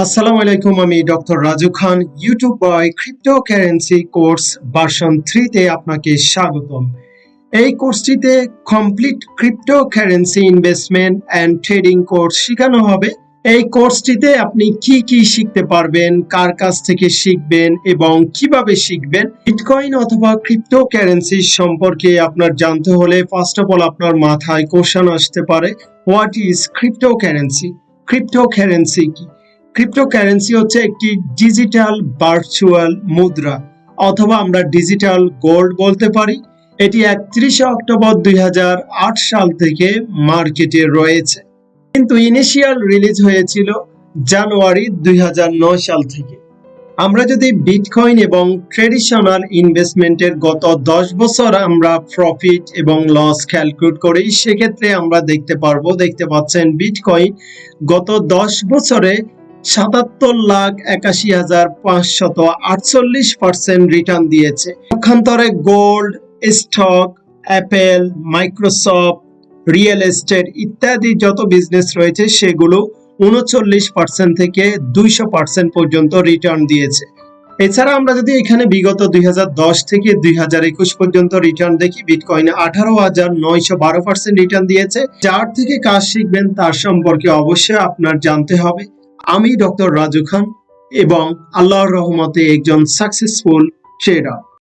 আসসালামু আলাইকুম, আমি doctor Raju Khan. YouTube by cryptocurrency course version 3 তে আপনাকে স্বাগতম। এই কোর্সটিতে complete cryptocurrency investment and trading course শেখানো হবে। এই কোর্সটিতে আপনি কি কি শিখতে পারবেন, কার কাছ থেকে শিখবেন এবং কিভাবে শিখবেন। বিটকয়েন অথবা ক্রিপ্টোকারেন্সি সম্পর্কে আপনার জানতে হলে ফার্স্ট অফ অল আপনার মাথায় কোশ্চেন আসতে পারে, হোয়াট ইজ ক্রিপ্টোকারেন্সি? ক্রিপ্টোকারেন্সি কি? ক্রিপ্টোকারেন্সি হচ্ছে একটি ডিজিটাল ভার্চুয়াল মুদ্রা, অথবা আমরা ডিজিটাল গোল্ড বলতে পারি। এটি 31 অক্টোবর 2008 সাল থেকে মার্কেটে রয়েছে, কিন্তু ইনিশিয়াল রিলিজ হয়েছিল জানুয়ারি 2009 সাল থেকে। আমরা যদি বিটকয়েন এবং ট্রেডিশনাল ইনভেস্টমেন্টের গত 10 বছর আমরা প্রফিট এবং লস ক্যালকুলেট করি, সেক্ষেত্রে আমরা দেখতে পাচ্ছেন বিটকয়েন গত 10 বছরে 77,81,548% রিটার্ন দিয়েছে। পক্ষান্তরে gold, stock, Apple, Microsoft, real estate ইত্যাদি যত বিজনেস রয়েছে সেগুলো 39% থেকে 200% পর্যন্ত রিটার্ন দিয়েছে। এছাড়া আমরা যদি এখানে বিগত 2010 থেকে 2021 পর্যন্ত রিটার্ন দেখি, বিটকয়েনে 18,912% রিটার্ন দিয়েছে। যার থেকে কাজ শিখবেন তার সম্পর্কে অবশ্যই আপনার জানতে হবে। আমি ডক্টর রাজু খান এবং আল্লাহর রহমতে একজন সাকসেসফুল ট্রেডার।